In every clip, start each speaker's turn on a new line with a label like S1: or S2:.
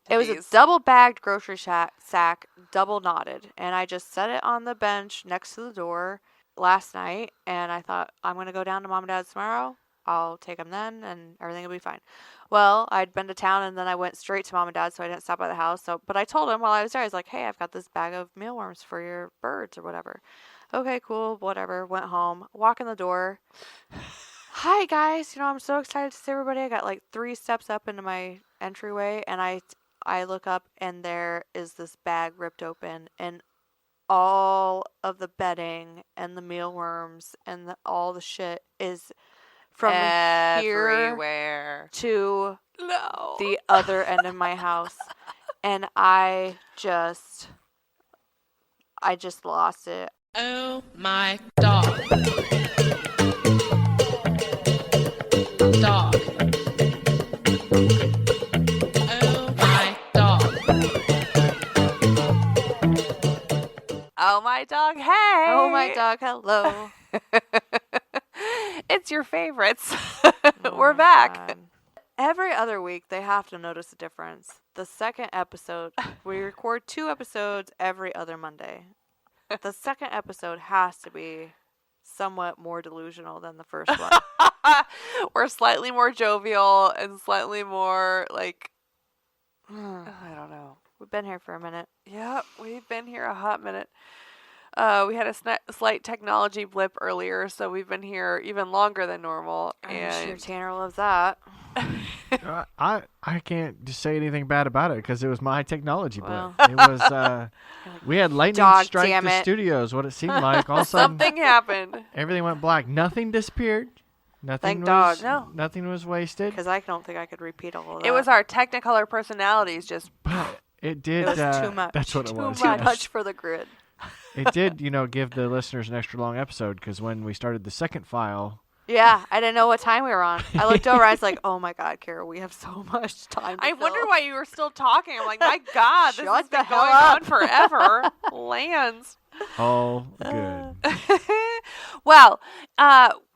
S1: It was a double-bagged grocery sack, double knotted, and I just set it on the bench next to the door last night, and I thought, I'm going to go down to Mom and Dad's tomorrow. I'll take them then, and everything will be fine. Well, I'd been to town, and then I went straight to Mom and Dad, so I didn't stop by the house. But I told him while I was there, I was like, hey, I've got this bag of mealworms for your birds or whatever. Okay, cool, whatever. Went home, walk in the door. Hi, guys. I'm so excited to see everybody. I got like 3 steps up into my entryway, and I look up, and there is this bag ripped open, and all of the bedding and the mealworms and all the shit is from
S2: everywhere
S1: here to the other end of my house. And I just lost it.
S3: Oh my dog. Dog. Oh my dog.
S2: Oh my dog, hey!
S1: Oh my dog, hello.
S2: It's your favorites. We're back.
S1: God. Every other week, they have to notice a difference. The second episode, we record 2 episodes every other Monday. The second episode has to be somewhat more delusional than the first one.
S2: We're slightly more jovial and slightly more, like, I don't know.
S1: We've been here for a minute.
S2: Yep, we've been here a hot minute. We had a slight technology blip earlier, so we've been here even longer than normal.
S1: I'm sure Tanner loves that.
S4: I can't just say anything bad about it because it was my technology blip. It was we had lightning strike the studios. What it seemed like, all of a sudden
S2: something happened.
S4: Everything went black. Nothing disappeared. Nothing Nothing was wasted.
S1: Because I don't think I could repeat all of that.
S2: It was our Technicolor personalities just.
S4: But it did.
S1: It was too much.
S4: That's what it was.
S1: Too much for the grid.
S4: It did, give the listeners an extra long episode because when we started the second file.
S1: Yeah, I didn't know what time we were on. I looked over, I was like, oh my God, Carol, we have so much time to
S2: I
S1: fill.
S2: wonder why you were still talking. I'm like, my God, this has been going
S1: on
S2: forever. Lands.
S4: Oh, good.
S2: Well,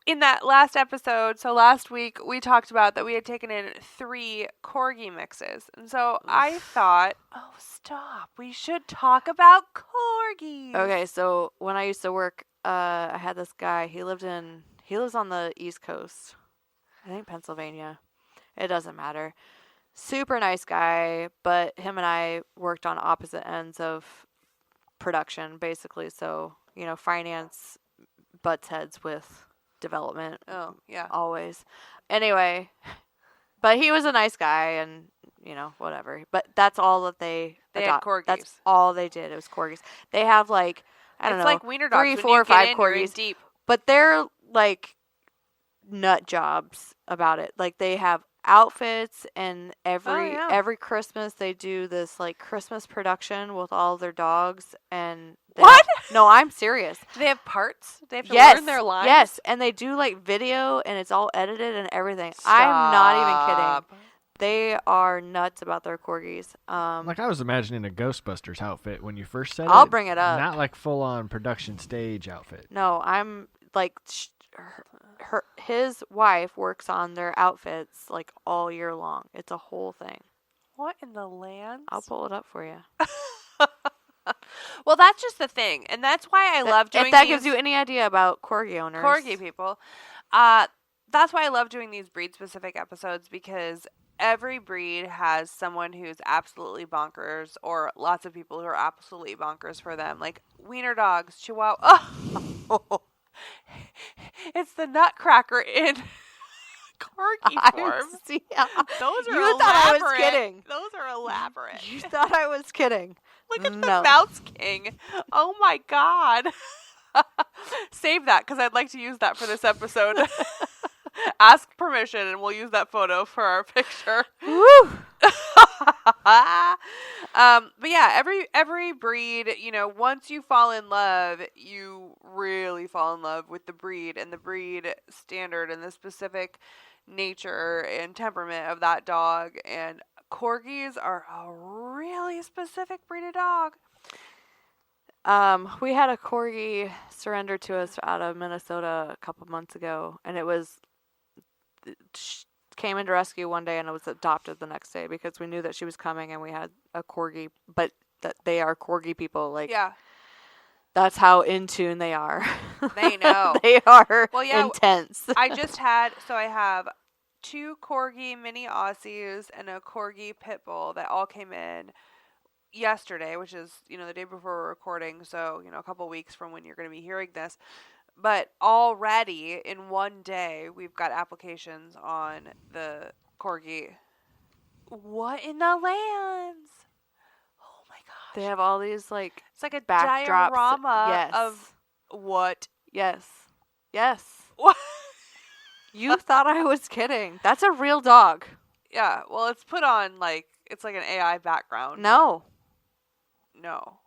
S2: in that last episode, so last week, we talked about that we had taken in 3 Corgi mixes. And so I thought, oh, stop. We should talk about Corgis.
S1: Okay, so when I used to work, I had this guy. He lives on the East Coast. I think Pennsylvania. It doesn't matter. Super nice guy, but him and I worked on opposite ends of production, basically. So, finance butts heads with development.
S2: Oh, yeah.
S1: Always. Anyway, but he was a nice guy and, whatever. But that's all that they
S2: had Corgis.
S1: That's all they did. It was Corgis. They have I don't know.
S2: It's like wiener dogs.
S1: 3, 4, 5 Corgis.
S2: Deep.
S1: But they're nut jobs about it. They have outfits, and every Christmas they do this Christmas production with all their dogs. And
S2: what?
S1: No, I'm serious.
S2: Do they have parts? They have to learn their lines?
S1: Yes, and they do video, and it's all edited and everything.
S2: Stop.
S1: I'm not even kidding. They are nuts about their Corgis.
S4: I was imagining a Ghostbusters outfit when you first said it.
S1: I'll bring it up.
S4: Not full-on production stage outfit.
S1: No, I'm his wife works on their outfits all year long. It's a whole thing.
S2: What in the land?
S1: I'll pull it up for you.
S2: Well, that's just the thing, and that's why I love doing.
S1: If that gives you any idea about Corgi owners,
S2: Corgi people, that's why I love doing these breed-specific episodes, because every breed has someone who's absolutely bonkers, or lots of people who are absolutely bonkers for them. Like wiener dogs, Chihuahua. Oh, it's the Nutcracker in Corgi form. Those are elaborate.
S1: Thought I was kidding.
S2: Those are elaborate.
S1: You thought I was kidding.
S2: Look at the Mouse King. Oh my God. Save that, because I'd like to use that for this episode. Ask permission and we'll use that photo for our picture.
S1: Woo!
S2: But yeah, every breed, once you fall in love, you really fall in love with the breed and the breed standard and the specific nature and temperament of that dog. And Corgis are a really specific breed of dog.
S1: We had a Corgi surrender to us out of Minnesota a couple months ago, and it was came into rescue one day and it was adopted the next day because we knew that she was coming and we had a Corgi, but that they are Corgi people. Like,
S2: Yeah.
S1: That's how in tune they are.
S2: They know.
S1: They are intense.
S2: I have 2 Corgi mini Aussies and a Corgi pit bull that all came in yesterday, which is, the day before we're recording. So, a couple weeks from when you're going to be hearing this. But already in one day, we've got applications on the Corgi. What in the lands? Oh my gosh.
S1: They have all these
S2: it's like a
S1: backdrops.
S2: diorama of what?
S1: Yes. Yes.
S2: What?
S1: You thought I was kidding. That's a real dog.
S2: Yeah. Well, it's put on it's like an AI background.
S1: No.
S2: No.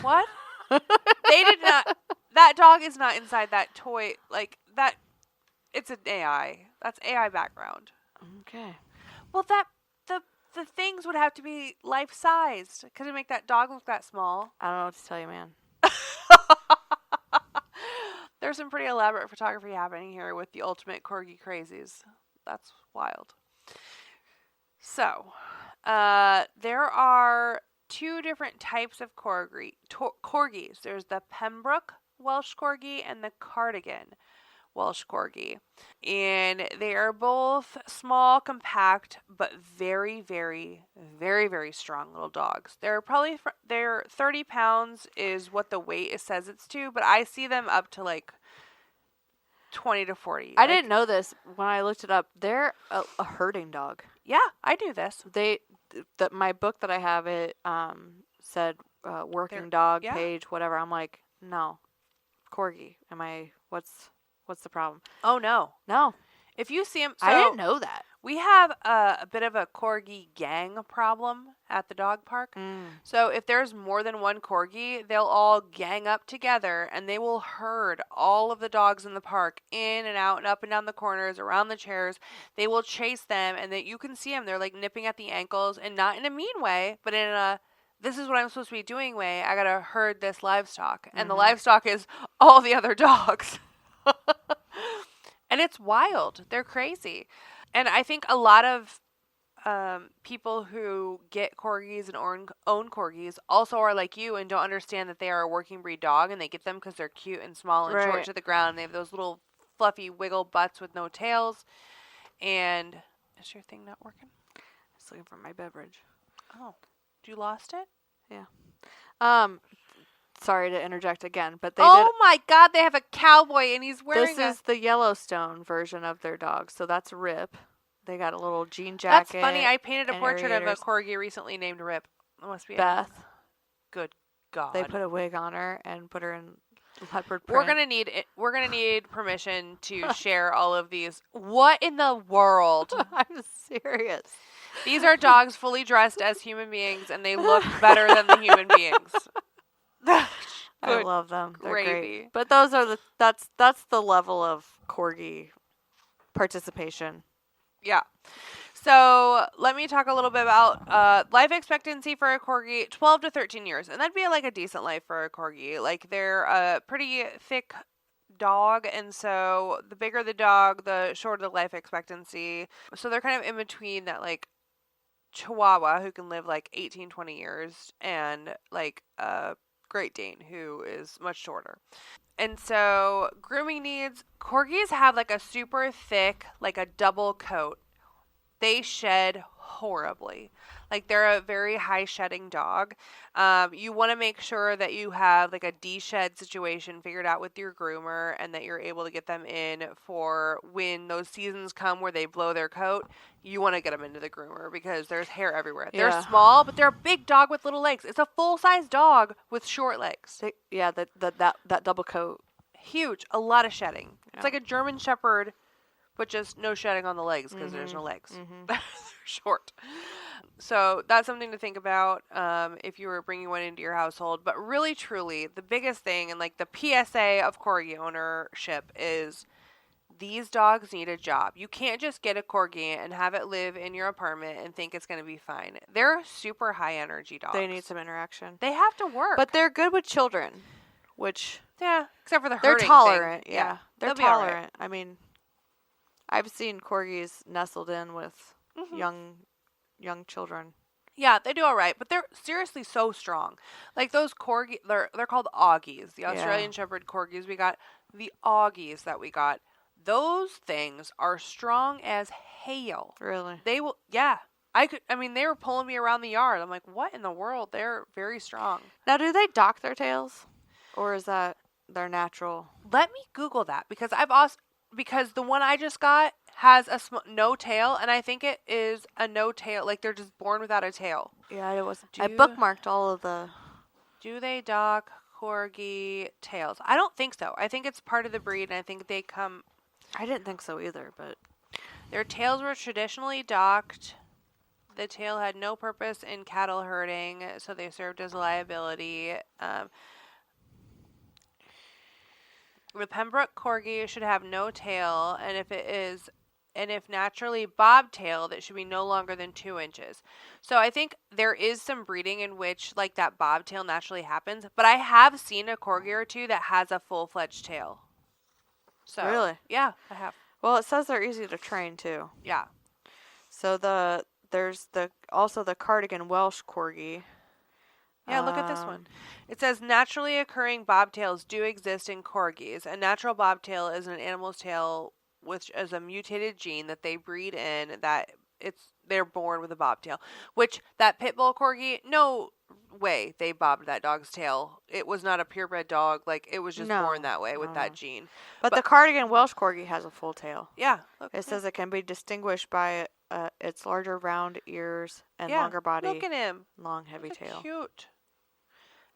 S2: What? They did not. That dog is not inside that toy. That. It's an AI. That's AI background.
S1: Okay.
S2: Well, the things would have to be life sized. Could it make that dog look that small?
S1: I don't know what to tell you, man.
S2: There's some pretty elaborate photography happening here with the ultimate Corgi crazies. That's wild. So, there are 2 different types of Corgis. There's the Pembroke Welsh Corgi and the Cardigan Welsh Corgi. And they are both small, compact, but very, very, very, very strong little dogs. They're 30 pounds is what the weight it says it's to, but I see them up to 20 to 40.
S1: I didn't know this when I looked it up. They're a herding dog.
S2: Yeah, I knew this.
S1: My book that I have, it said working dog page, whatever. I'm like, no, Corgi. What's the problem?
S2: Oh, no.
S1: No.
S2: If you see them...
S1: I didn't know that.
S2: We have a bit of a Corgi gang problem at the dog park. So if there's more than one Corgi, they'll all gang up together and they will herd all of the dogs in the park in and out and up and down the corners, around the chairs. They will chase them and you can see them. They're nipping at the ankles, and not in a mean way, but in a... this is what I'm supposed to be doing way. I gotta herd this livestock. And the livestock is all the other dogs. And it's wild. They're crazy. And I think a lot of people who get Corgis and own Corgis also are like you and don't understand that they are a working breed dog, and they get them because they're cute and small and short to the ground. And they have those little fluffy wiggle butts with no tails. And is your thing not working?
S1: I was looking for my beverage.
S2: Oh, you lost it?
S1: Yeah. Sorry to interject again, but
S2: my God, they have a cowboy and he's wearing
S1: This is the Yellowstone version of their dog, so that's Rip. They got a little jean jacket.
S2: That's funny. I painted a portrait of a Corgi recently named Rip. It must be
S1: Beth.
S2: Good God.
S1: They put a wig on her and put her in leopard print.
S2: We're gonna need permission to share all of these. What in the world?
S1: I'm serious.
S2: These are dogs fully dressed as human beings, and they look better than the human beings.
S1: I love them. They're
S2: Gravy.
S1: great. But those are that's the level of Corgi participation.
S2: Yeah. So let me talk a little bit about life expectancy for a Corgi, 12 to 13 years. And that'd be a decent life for a Corgi. They're a pretty thick dog, and so the bigger the dog, the shorter the life expectancy. So they're kind of in between that Chihuahua, who can live 18, 20 years, and Great Dane, who is much shorter. And so grooming needs, Corgis have a super thick, a double coat. They shed horribly. They're a very high shedding dog. You want to make sure that you have a de-shed situation figured out with your groomer, and that you're able to get them in for when those seasons come where they blow their coat. You want to get them into the groomer because there's hair everywhere. Yeah. They're small, but they're a big dog with little legs. It's a full-size dog with short legs.
S1: That double coat.
S2: Huge. A lot of shedding. Yeah. It's like a German Shepherd, but just no shedding on the legs because there's no legs. They're short. So that's something to think about if you were bringing one into your household. But really, truly, the biggest thing and the PSA of Corgi ownership is these dogs need a job. You can't just get a Corgi and have it live in your apartment and think it's going to be fine. They're super high energy dogs.
S1: They need some interaction.
S2: They have to work.
S1: But they're good with children, which...
S2: Yeah, except for the
S1: they're
S2: herding
S1: tolerant.
S2: thing.
S1: Yeah, they're
S2: tolerant.
S1: Right. I mean... I've seen corgis nestled in with young children.
S2: Yeah, they do all right, but they're seriously so strong. Like those corgi, they're called Augies. The Australian Shepherd corgis we got, the Augies that we got. Those things are strong as hail.
S1: Really?
S2: They will, yeah. They were pulling me around the yard. I'm like, what in the world? They're very strong.
S1: Now, do they dock their tails? Or is that their natural?
S2: Let me Google that because because the one I just got has no tail, and I think it is a no tail. Like they're just born without a tail.
S1: Yeah, it was. I bookmarked all of the.
S2: Do they dock corgi tails? I don't think so. I think it's part of the breed, and I think they come.
S1: I didn't think so either, but
S2: their tails were traditionally docked. The tail had no purpose in cattle herding, so they served as a liability. The Pembroke Corgi should have no tail, and if naturally bobtailed, it should be no longer than 2 inches. So I think there is some breeding in which like that bobtail naturally happens, but I have seen a Corgi or two that has a full-fledged tail. So
S1: really?
S2: Yeah, I have.
S1: Well, it says they're easy to train too.
S2: Yeah.
S1: So there's also the Cardigan Welsh Corgi.
S2: Yeah, look at this one. It says naturally occurring bobtails do exist in corgis. A natural bobtail is an animal's tail which is a mutated gene that they breed in they're born with a bobtail. Which that pit bull corgi, no way they bobbed that dog's tail. It was not a purebred dog. Like it was just born that way with that gene.
S1: But the Cardigan Welsh Corgi has a full tail.
S2: Yeah.
S1: It says it can be distinguished by its larger round ears and longer body.
S2: Look at him.
S1: Long heavy tail.
S2: Cute.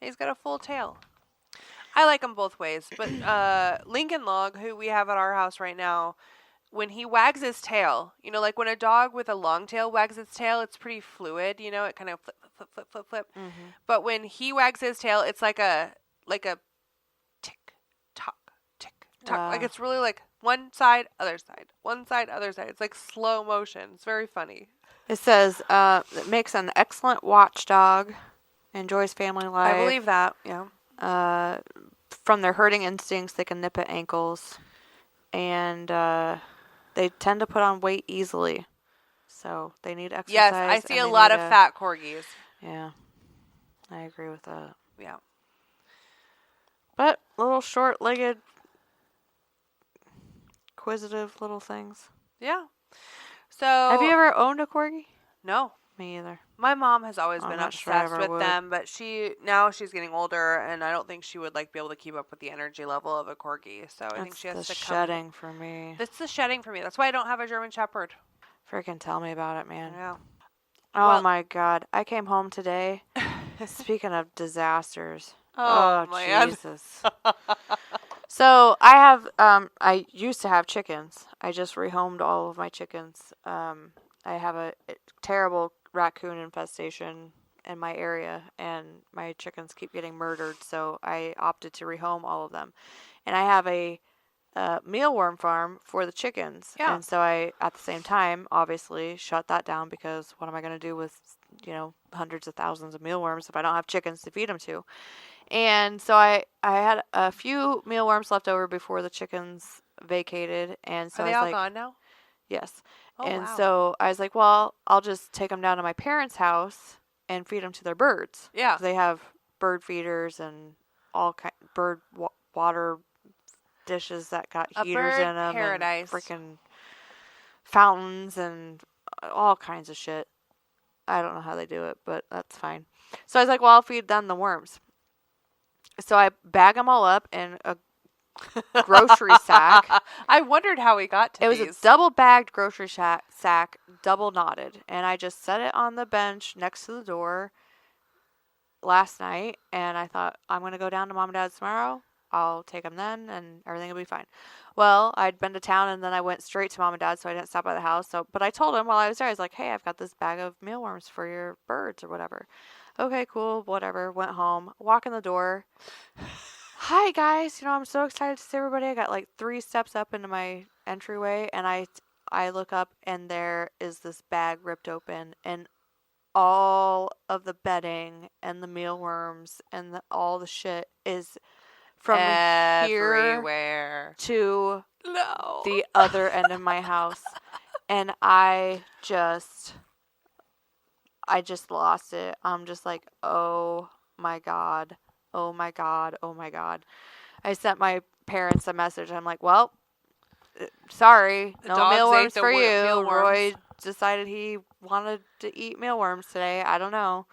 S2: He's got a full tail. I like them both ways, but Lincoln Log, who we have at our house right now, when he wags his tail, like when a dog with a long tail wags its tail, it's pretty fluid, it kind of flip, flip, flip, flip, flip.
S1: Mm-hmm.
S2: But when he wags his tail, it's like a tick, tock, tick, tock. Like it's really like one side, other side, one side, other side. It's like slow motion. It's very funny.
S1: It says it makes an excellent watchdog. Enjoys family life.
S2: I believe that, yeah.
S1: From their herding instincts, they can nip at ankles. And they tend to put on weight easily. So they need exercise.
S2: Yes, I see a lot of fat corgis.
S1: Yeah. I agree with that.
S2: Yeah.
S1: But little short-legged, inquisitive little things.
S2: Yeah. So.
S1: Have you ever owned a corgi?
S2: No.
S1: Me either.
S2: My mom has always been
S1: not sure I
S2: obsessed
S1: ever
S2: with
S1: would.
S2: them, but now she's getting older, and I don't think she would be able to keep up with the energy level of a corgi. So I think she has to come.
S1: shedding for me.
S2: That's the shedding for me. That's why I don't have a German Shepherd.
S1: Freaking tell me about it, man.
S2: Yeah.
S1: Oh my God! I came home today. Speaking of disasters.
S2: Oh man.
S1: Jesus. So I have. I used to have chickens. I just rehomed all of my chickens. I have a terrible raccoon infestation in my area, and my chickens keep getting murdered, so I opted to rehome all of them. And I have a mealworm farm for the chickens.
S2: Yeah.
S1: And so I, at the same time, obviously shut that down because what am I going to do with, hundreds of thousands of mealworms if I don't have chickens to feed them to? And so I had a few mealworms left over before the chickens vacated. And so
S2: Are they
S1: I was
S2: all
S1: like,
S2: gone now?
S1: yes.
S2: Oh,
S1: and
S2: wow.
S1: so I was like, well, I'll just take them down to my parents' house and feed them to their birds.
S2: Yeah.
S1: 'Cause they have bird feeders and all bird water dishes that got heaters in them.
S2: Paradise.
S1: And freaking fountains and all kinds of shit. I don't know how they do it, but that's fine. So I was like, well, I'll feed them the worms. So I bag them all up in a grocery sack.
S2: I wondered how we got to
S1: It was
S2: these.
S1: a double bagged grocery sack, double knotted. And I just set it on the bench next to the door last night. And I thought, I'm going to go down to Mom and Dad's tomorrow. I'll take them then and everything will be fine. Well, I'd been to town and then I went straight to Mom and Dad, so I didn't stop by the house. But I told him while I was there, I was like, hey, I've got this bag of mealworms for your birds or whatever. Okay, cool, whatever. Went home, walk in the door. Hi, guys. I'm so excited to see everybody. I got like 3 steps up into my entryway, and I look up, and there is this bag ripped open, and all of the bedding and the mealworms and all the shit is from here
S2: everywhere
S1: to the other end of my house. And I just lost it. I'm just like, oh my God. Oh my God. Oh my God. I sent my parents a message. I'm like, well, sorry. No mealworms for you.
S2: Mealworms.
S1: Roy decided he wanted to eat mealworms today. I don't know.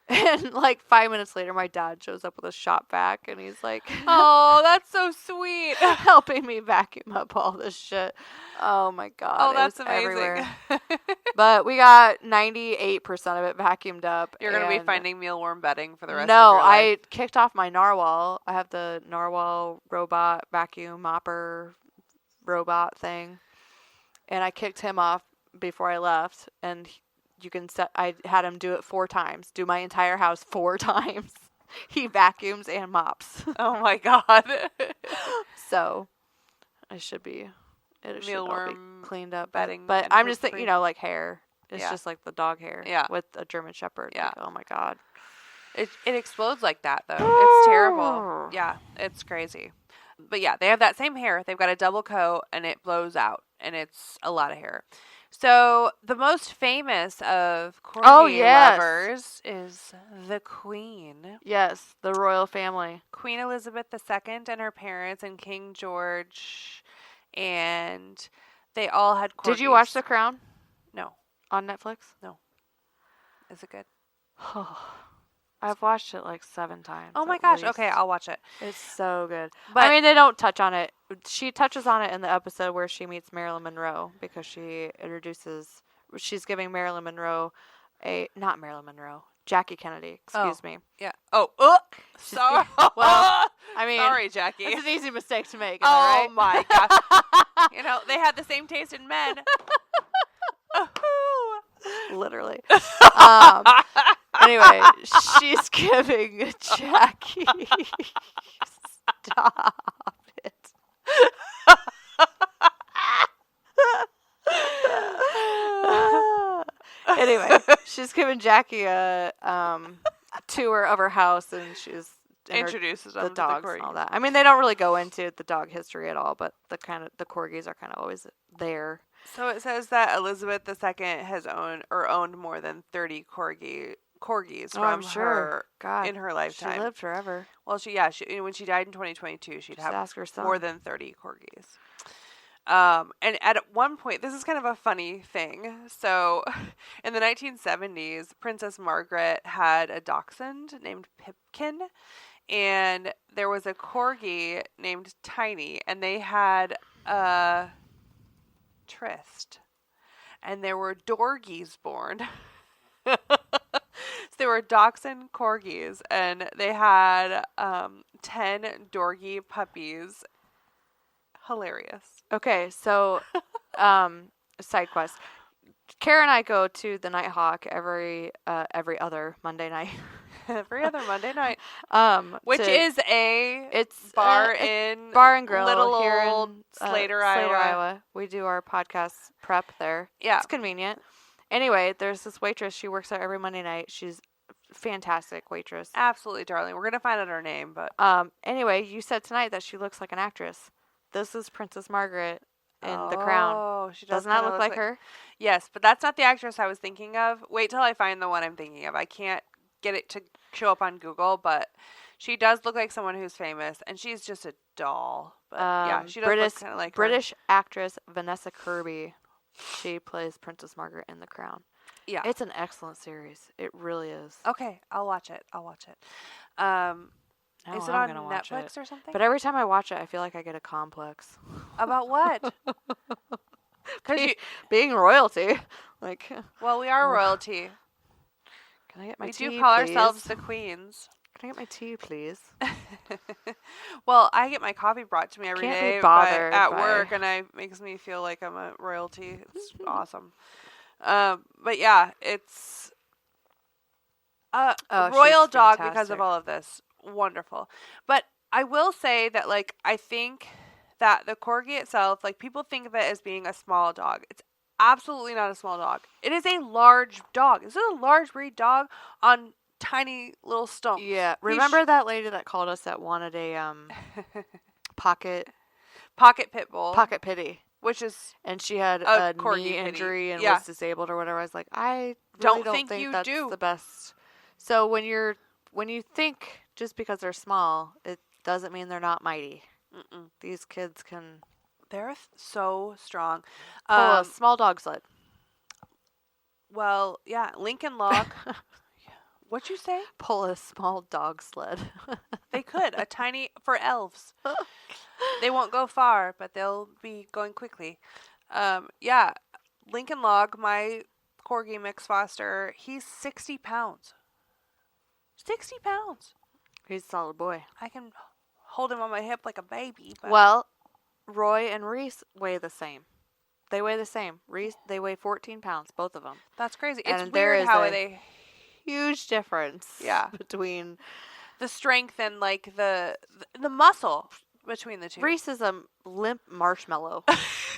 S1: And like 5 minutes later, my dad shows up with a shop vac, and he's like,
S2: oh, that's so sweet.
S1: helping me vacuum up all this shit. Oh my God.
S2: Oh, that's amazing.
S1: Everywhere. But we got 98% of it vacuumed up.
S2: You're going to be finding mealworm bedding for the rest of
S1: No,
S2: your life.
S1: I kicked off my narwhal. I have the narwhal robot vacuum mopper robot thing. And I kicked him off before I left. And you can set, I had him do it 4 times. Do my entire house 4 times. He vacuums and mops.
S2: Oh my God.
S1: So, it should be all be cleaned up.
S2: Bedding.
S1: But I'm just thinking, like hair. It's just like the dog hair.
S2: Yeah.
S1: With a German Shepherd.
S2: Yeah.
S1: Like, oh my God.
S2: It explodes like that, though. It's terrible. Yeah, it's crazy. But yeah, they have that same hair. They've got a double coat, and it blows out, and it's a lot of hair. So the most famous of Corgi lovers is the Queen.
S1: Yes, the royal family.
S2: Queen Elizabeth II and her parents and King George, and they all had Corgis.
S1: Did you watch The Crown?
S2: No.
S1: On Netflix?
S2: No. Is it good?
S1: I've watched it like 7 times.
S2: Oh my gosh. Okay, I'll watch it.
S1: It's so good.
S2: But
S1: I mean, they don't touch on it. She touches on it in the episode where she meets Marilyn Monroe because she's giving Marilyn Monroe not Marilyn Monroe, Jackie Kennedy, excuse me.
S2: Yeah. Oh, sorry.
S1: Well, I mean,
S2: sorry, Jackie.
S1: It's an easy mistake to make.
S2: Oh
S1: right?
S2: my gosh. They had the same taste in men.
S1: Literally. Anyway, she's giving Jackie. Stop it. Anyway, she's giving Jackie a tour of her house, and she's
S2: introduces them
S1: the
S2: to
S1: dogs
S2: the
S1: and all that. I mean, they don't really go into the dog history at all, but the Corgis are kind of always there.
S2: So it says that Elizabeth II has owned more than 30 corgis from her in her lifetime.
S1: She lived forever.
S2: Well, when she died in 2022, she'd have more than 30 corgis. And at one point, this is kind of a funny thing. So, in the 1970s, Princess Margaret had a dachshund named Pipkin, and there was a corgi named Tiny, and they had a tryst, and there were dorgies born. So they were dachshund corgis, and they had 10 dorgy puppies. Hilarious.
S1: Okay, so side quest. Kara and I go to the Nighthawk every other Monday night.
S2: Every other Monday night. Which is
S1: it's
S2: bar
S1: and grill
S2: little
S1: here
S2: old
S1: in
S2: Slater, Iowa.
S1: We do our podcast prep there.
S2: Yeah.
S1: It's convenient. Anyway, there's this waitress. She works out every Monday night. She's a fantastic waitress.
S2: Absolutely, darling. We're going to find out her name, but
S1: anyway, you said tonight that she looks like an actress. This is Princess Margaret in The Crown.
S2: Oh, she
S1: doesn't that look like her?
S2: Yes, but that's not the actress I was thinking of. Wait till I find the one I'm thinking of. I can't get it to show up on Google, but she does look like someone who's famous, and she's just a doll. But yeah, she does look kind of like
S1: British actress Vanessa Kirby. She plays Princess Margaret in The Crown.
S2: Yeah,
S1: it's an excellent series. It really is.
S2: Okay, I'll watch it. Is it on Netflix or something?
S1: But every time I watch it, I feel like I get a complex.
S2: About what?
S1: Because being royalty.
S2: Well, we are royalty.
S1: Can I get my tea,
S2: We do call
S1: please?
S2: ourselves the queens.
S1: Can I get my tea, please?
S2: Well, I get my coffee brought to me every day at work, and it makes me feel like I'm a royalty. It's awesome. But yeah, it's a royal dog because of all of this. Wonderful. But I will say that, I think that the Corgi itself, people think of it as being a small dog. It's absolutely not a small dog. It is a large dog. This is a large breed dog on tiny little stumps.
S1: Yeah. Remember that lady that called us that wanted a pocket
S2: pit bull.
S1: pocket pity.
S2: Which is
S1: and she had
S2: a
S1: a
S2: Corgi
S1: knee
S2: pity.
S1: injury and
S2: Yeah.
S1: was disabled or whatever. I was like, I
S2: Don't
S1: really
S2: think
S1: don't think
S2: you
S1: that's
S2: do.
S1: the best. So when you think just because they're small, it doesn't mean they're not mighty.
S2: Mm-mm.
S1: These kids can
S2: They're so strong.
S1: pull a small dog sled.
S2: Well, yeah, Lincoln Log. What'd you say?
S1: Pull a small dog sled.
S2: They could. A tiny, for elves. They won't go far, but they'll be going quickly. Yeah, Lincoln Log, my Corgi mix foster, he's 60 pounds. 60 pounds.
S1: He's a solid boy.
S2: I can hold him on my hip like a baby. But
S1: Well, Roy and Reese weigh the same. They weigh the same. Reese, they weigh 14 pounds, both of them.
S2: that's crazy.
S1: And
S2: It's
S1: there
S2: weird
S1: is
S2: how
S1: a
S2: they...
S1: Huge difference.
S2: Yeah.
S1: Between
S2: The strength and, like, the muscle between the two.
S1: Reese is a limp marshmallow.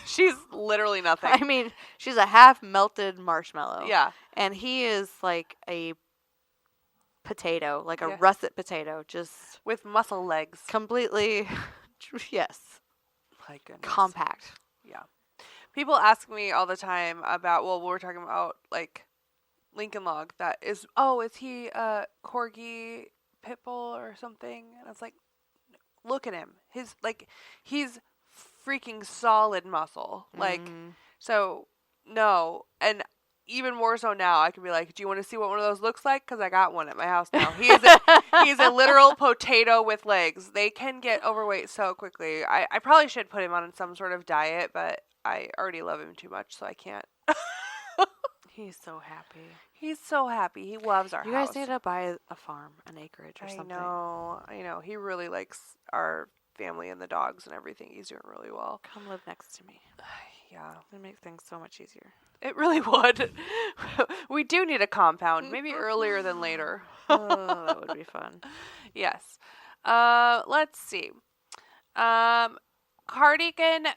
S2: She's literally nothing.
S1: I mean, she's a half melted marshmallow.
S2: Yeah.
S1: And he is like a potato, like a
S2: Yeah.
S1: russet potato, just
S2: With muscle legs.
S1: completely, yes,
S2: My goodness.
S1: compact.
S2: Yeah. People ask me all the time about, well, we're talking about, like, Lincoln Log that is, is he a Corgi pit bull or something? And it's like, look at him. He's freaking solid muscle. Like, so, no. And even more so now, I can be like, do you want to see what one of those looks like? Because I got one at my house now. He's a literal potato with legs. They can get overweight so quickly. I probably should put him on some sort of diet, but I already love him too much, so I can't.
S1: He's so happy.
S2: He's so happy. He loves our
S1: You
S2: house.
S1: guys need to buy a farm, an acreage or something.
S2: I know. He really likes our family and the dogs and everything. He's doing really well.
S1: Come live next to me.
S2: Yeah.
S1: It'd make things so much easier.
S2: It really would. We do need a compound, maybe earlier than later.
S1: Oh, that would be fun.
S2: Yes. Let's see. Cardigan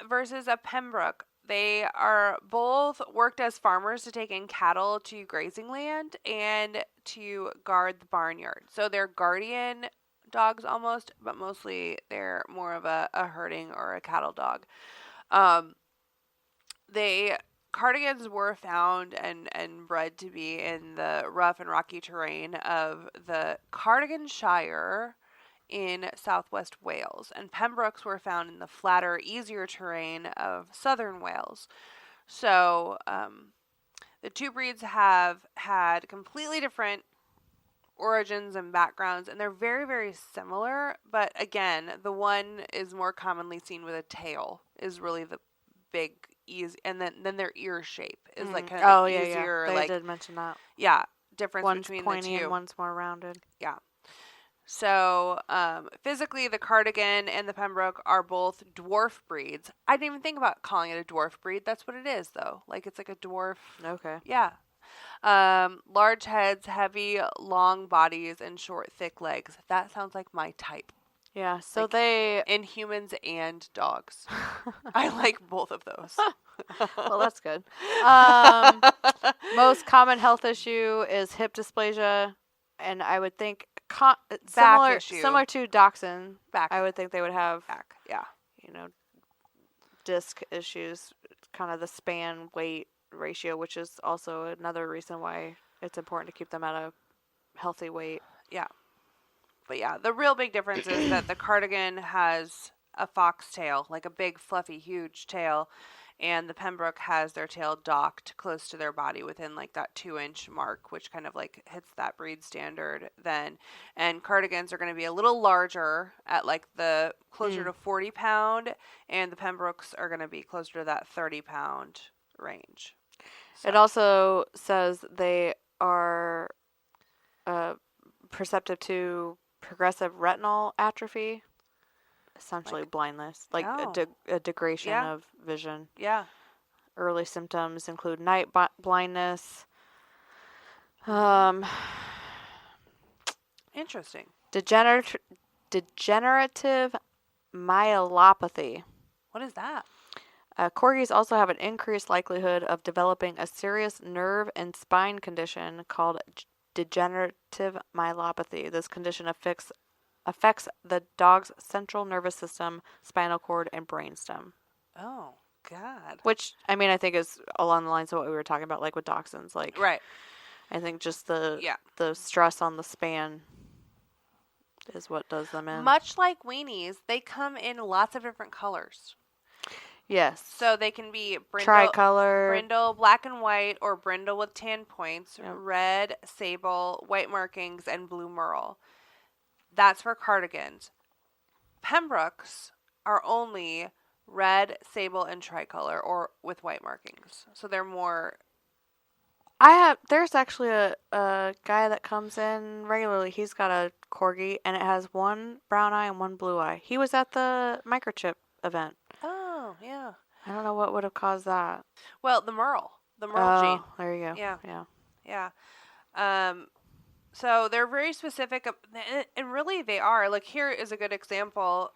S2: versus a Pembroke. They are both worked as farmers to take in cattle to grazing land and to guard the barnyard. So they're guardian dogs almost, but mostly they're more of a herding or a cattle dog. Cardigans were found and bred to be in the rough and rocky terrain of the Cardigan Shire in southwest Wales, and Pembrokes were found in the flatter, easier terrain of southern Wales. So the two breeds have had completely different origins and backgrounds, and they're very, very similar, but again, the one is more commonly seen with a tail, is really the big easy, and then their ear shape is like kind of easier.
S1: They
S2: like,
S1: did mention that.
S2: Yeah, difference
S1: one's
S2: between
S1: pointy
S2: the two.
S1: and one's more rounded.
S2: Yeah. So, physically, the Cardigan and the Pembroke are both dwarf breeds. I didn't even think about calling it a dwarf breed. That's what it is, though. Like, it's like a dwarf.
S1: Okay.
S2: Yeah. Large heads, heavy, long bodies, and short, thick legs. That sounds like my type.
S1: Yeah, so
S2: Like,
S1: they...
S2: In humans and dogs. I like both of those.
S1: Well, that's good. Most common health issue is hip dysplasia, and I would think similar to dachshund.
S2: Back.
S1: I would think they would have
S2: Back. Yeah.
S1: disc issues, kind of the span weight ratio, which is also another reason why it's important to keep them at a healthy weight.
S2: Yeah. But yeah, the real big difference is that the Cardigan has a foxtail, like a big, fluffy, huge tail, and the Pembroke has their tail docked close to their body within like that 2-inch mark, which kind of like hits that breed standard then. And Cardigans are going to be a little larger at like the closer to 40 pound, and the Pembrokes are going to be closer to that 30 pound range. So.
S1: It also says they are perceptive to progressive retinal atrophy, essentially blindness, like a degradation of vision.
S2: Yeah.
S1: Early symptoms include night blindness,
S2: Interesting.
S1: degenerative myelopathy.
S2: What is that?
S1: Corgis also have an increased likelihood of developing a serious nerve and spine condition called degenerative myelopathy. This condition affects the dog's central nervous system, spinal cord, and brainstem.
S2: Oh, God.
S1: Which, I mean, I think is along the lines of what we were talking about, like with dachshunds. Like,
S2: Right.
S1: I think just the stress on the span is what does them in.
S2: Much like weenies, they come in lots of different colors.
S1: Yes.
S2: So they can be
S1: tricolor,
S2: black and white, or brindle with tan points,
S1: Yep.
S2: red, sable, white markings, and blue merle. That's for cardigans. Pembrokes are only red, sable, and tricolor, or with white markings. So they're more...
S1: There's actually a guy that comes in regularly. He's got a Corgi, and it has one brown eye and one blue eye. He was at the microchip event.
S2: Oh, yeah.
S1: I don't know what would have caused that.
S2: Well, the merle gene.
S1: Oh, there you go.
S2: Yeah. So they're very specific, and really they are. Like, here is a good example.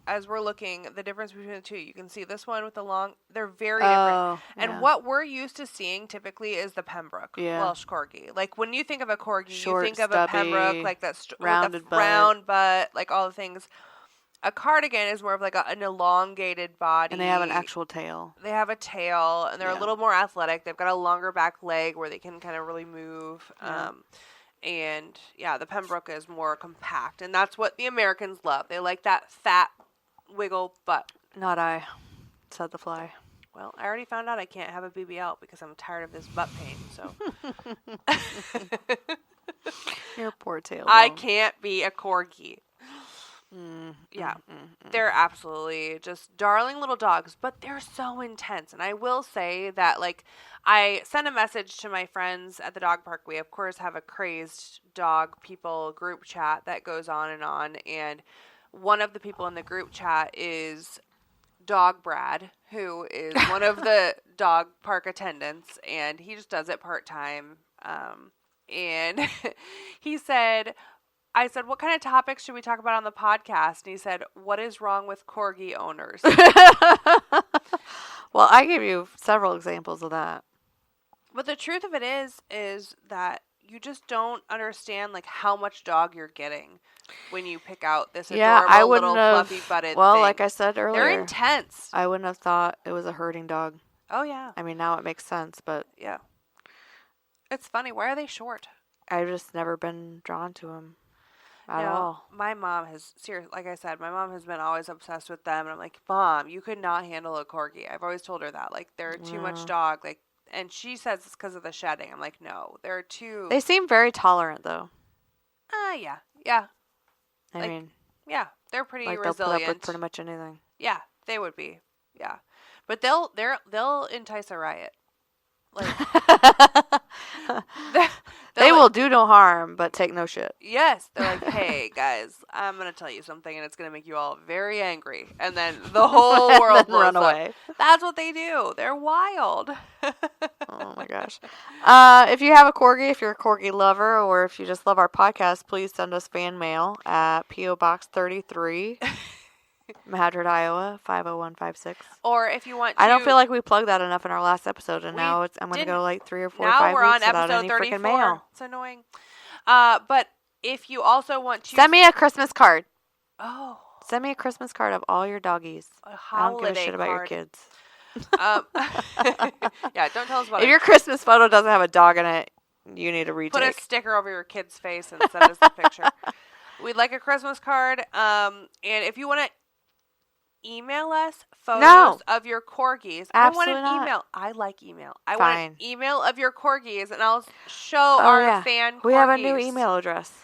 S2: As we're looking, the difference between the two, you can see this one with the long, they're very different. And what we're used to seeing typically is the Pembroke Welsh Corgi. Like, when you think of a Corgi,
S1: short,
S2: you think of
S1: stubby,
S2: a Pembroke, like that
S1: rounded butt.
S2: round butt, like all the things. A cardigan is more of like an elongated body.
S1: And they have an actual tail.
S2: They have a tail, and they're a little more athletic. They've got a longer back leg where they can kind of really move.
S1: Yeah.
S2: And, the Pembroke is more compact. And that's what the Americans love. They like that fat wiggle butt.
S1: Not I, said the fly.
S2: Well, I already found out I can't have a BBL because I'm tired of this butt pain, so.
S1: Your poor tail.
S2: I can't be a Corgi. They're absolutely just darling little dogs, but they're so intense. And I will say that, like, I sent a message to my friends at the dog park. We, of course, have a crazed dog people group chat that goes on. And one of the people in the group chat is Dog Brad, who is one of the dog park attendants, and he just does it part-time. And I said, what kind of topics should we talk about on the podcast? And he said, what is wrong with Corgi owners?
S1: Well, I gave you several examples of that.
S2: But the truth of it is that you just don't understand, like, how much dog you're getting when you pick out this adorable little fluffy-butted
S1: Well,
S2: thing.
S1: like I said earlier,
S2: they're intense.
S1: I wouldn't have thought it was a herding dog.
S2: Oh, yeah.
S1: I mean, now it makes sense, but...
S2: Yeah. It's funny. Why are they short?
S1: I've just never been drawn to them. At all.
S2: My mom has, like I said, my mom has been always obsessed with them. And I'm like, Mom, you could not handle a Corgi. I've always told her that. Like, they're too much dog. Like, and she says it's because of the shedding. I'm like, no, they're too...
S1: They seem very tolerant, though.
S2: Yeah. Yeah.
S1: I mean...
S2: Yeah, they're pretty
S1: like
S2: resilient.
S1: They'll put up with pretty much anything.
S2: Yeah, they would be. Yeah. But they'll entice a riot. Like...
S1: They will do no harm, but take no shit.
S2: Yes. They're like, hey, guys, I'm going to tell you something, and it's going to make you all very angry. And then the whole world will
S1: run away.
S2: That's what they do. They're wild.
S1: Oh, my gosh. If you have a Corgi, if you're a Corgi lover, or if you just love our podcast, please send us fan mail at P.O. Box 33, Madrid, Iowa, 50156.
S2: Or if you want to...
S1: I don't feel like we plugged that enough in our last episode, and now I'm going to go like 3 or 4 or 5
S2: we're
S1: weeks
S2: on
S1: without
S2: episode
S1: any
S2: 34.
S1: freaking mail.
S2: It's annoying. But if you also want to...
S1: Send me a Christmas card.
S2: Oh.
S1: Send me a Christmas card of all your doggies. I don't give a shit about your kids.
S2: Yeah, don't tell us about it.
S1: If your Christmas photo doesn't have a dog in it, you need to retake.
S2: Put a sticker over your kid's face and send us the picture. We'd like a Christmas card. And if you want to email us photos of your Corgis.
S1: Absolutely
S2: I want an
S1: not.
S2: email. I like email. I
S1: Fine.
S2: want an email of your Corgis, and I'll show our fan Corgis.
S1: We have a new email address.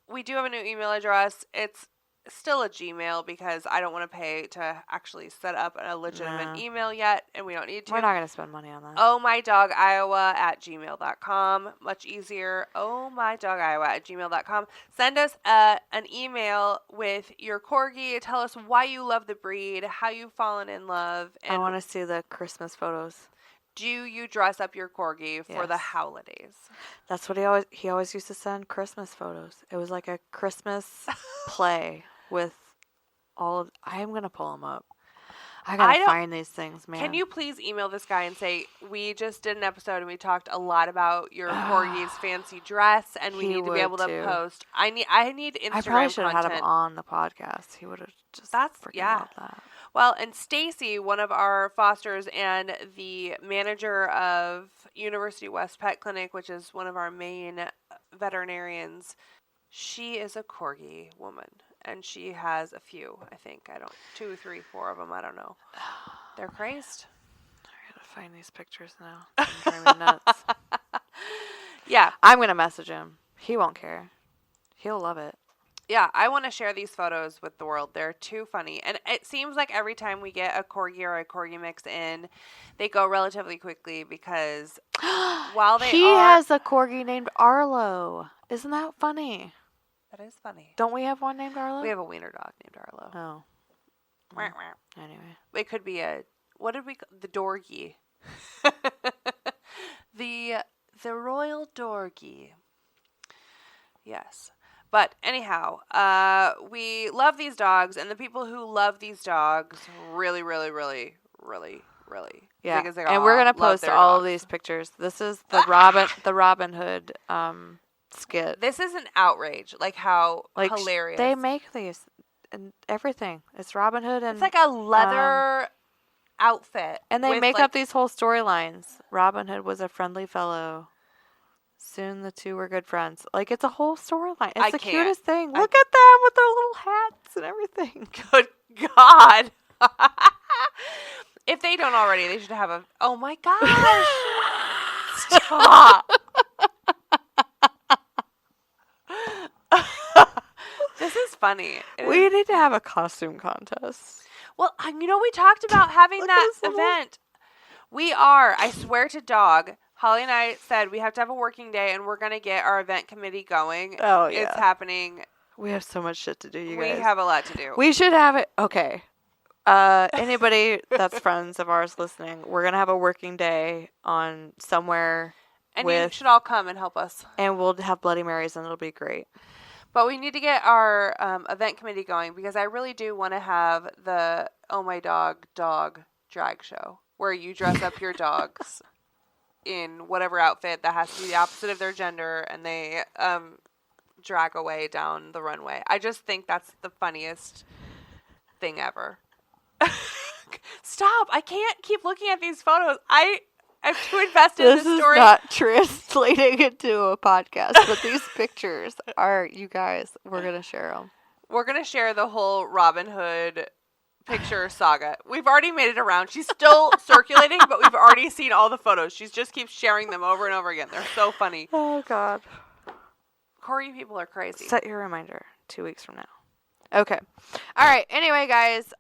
S2: We do have a new email address. It's still a Gmail because I don't want to pay to actually set up a legitimate email yet, and we don't need to.
S1: We're not going to spend money on that.
S2: ohmydogiowa@gmail.com. Much easier. ohmydogiowa@gmail.com. Send us an email with your Corgi. Tell us why you love the breed, how you've fallen in love. And
S1: I want to see the Christmas photos.
S2: Do you dress up your Corgi for the holidays?
S1: That's what he always used to send Christmas photos. It was like a Christmas play with all of... I am going to pull them up. I gotta find these things, man.
S2: Can you please email this guy and say, we just did an episode and we talked a lot about your Corgi's fancy dress, and we need to be able to post. I need Instagram content.
S1: I probably should have had him on the podcast. He would have just loved that.
S2: Well, and Stacy, one of our fosters and the manager of University West Pet Clinic, which is one of our main veterinarians, she is a Corgi woman. And she has a few, I think. 2, 3, 4 of them. I don't know. They're crazed.
S1: I gotta find these pictures now. I'm driving me nuts.
S2: Yeah.
S1: I'm gonna message him. He won't care. He'll love it.
S2: Yeah, I want to share these photos with the world. They're too funny. And it seems like every time we get a Corgi or a Corgi mix in, they go relatively quickly because while they
S1: He has a Corgi named Arlo. Isn't that funny?
S2: That is funny.
S1: Don't we have one named Arlo?
S2: We have a wiener dog named Arlo.
S1: Oh.
S2: Well,
S1: anyway.
S2: It could be what did we call the Dorgie? the royal Dorgie. Yes. But anyhow, we love these dogs, and the people who love these dogs really, really, really, really, really.
S1: Yeah. And we're gonna post all of these pictures. This is the Robin Hood skit.
S2: This is an outrage. Like how hilarious.
S1: They make these and everything. It's Robin Hood and
S2: it's like a leather outfit.
S1: And they make up these whole storylines. Robin Hood was a friendly fellow. Soon the two were good friends. Like it's a whole storyline. It's the cutest thing. Look at them with their little hats and everything.
S2: Good God. If they don't already, they should have a oh my gosh. Stop. This is funny.
S1: We need to have a costume contest.
S2: Well, we talked about having that event. We are, I swear to dog, Holly and I said we have to have a working day and we're going to get our event committee going.
S1: Oh, yeah.
S2: It's happening.
S1: We have so much shit to do, you guys.
S2: We have a lot to do.
S1: We should have it. Okay. Anybody that's friends of ours listening, we're going to have a working day on somewhere.
S2: And you should all come and help us.
S1: And we'll have Bloody Marys and it'll be great.
S2: But we need to get our event committee going because I really do want to have the Oh My Dog drag show where you dress up your dogs in whatever outfit that has to be the opposite of their gender and they drag away down the runway. I just think that's the funniest thing ever. Stop. I can't keep looking at these photos. I'm too invested in this story.
S1: This is not translating into a podcast, but these pictures are, you guys, we're going to share them.
S2: We're going to share the whole Robin Hood picture saga. We've already made it around. She's still circulating, but we've already seen all the photos. She just keeps sharing them over and over again. They're so funny.
S1: Oh, God.
S2: Corgi people are crazy.
S1: Set your reminder 2 weeks from now. Okay. All right. Anyway, guys,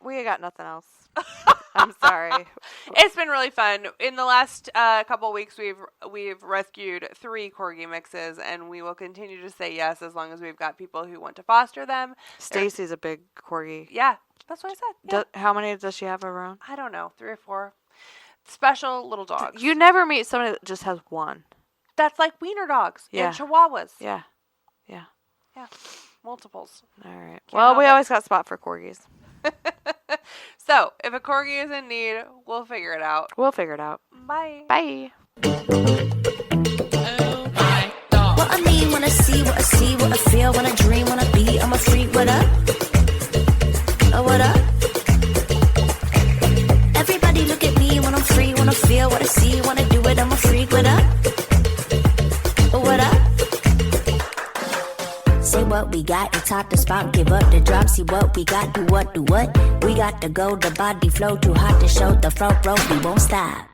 S1: we got nothing else. I'm sorry.
S2: It's been really fun. In the last couple of weeks, we've rescued 3 Corgi mixes, and we will continue to say yes as long as we've got people who want to foster them.
S1: Stacy's a big Corgi.
S2: Yeah, that's what I said. Yeah.
S1: How many does she have of her own?
S2: I don't know, 3 or 4. Special little dogs.
S1: You never meet somebody that just has one.
S2: That's like wiener dogs and chihuahuas.
S1: Yeah.
S2: Multiples.
S1: All right. Well, we always got a spot for Corgis.
S2: So, if a Corgi is in need, we'll figure it out.
S1: Bye.
S3: Oh my dog.
S5: What I mean when I see, what I see, what I feel, when I dream, when I be, I'm a freak. What up? Oh, what up? Everybody look at me when I'm free, when I feel, what I see, when I do it, I'm a freak. What up? Oh, what up? Say what we got, it's hot to spot, give up the drop, see what we got, do what, we got to go, the body flow, too hot to show, the front row, we won't stop.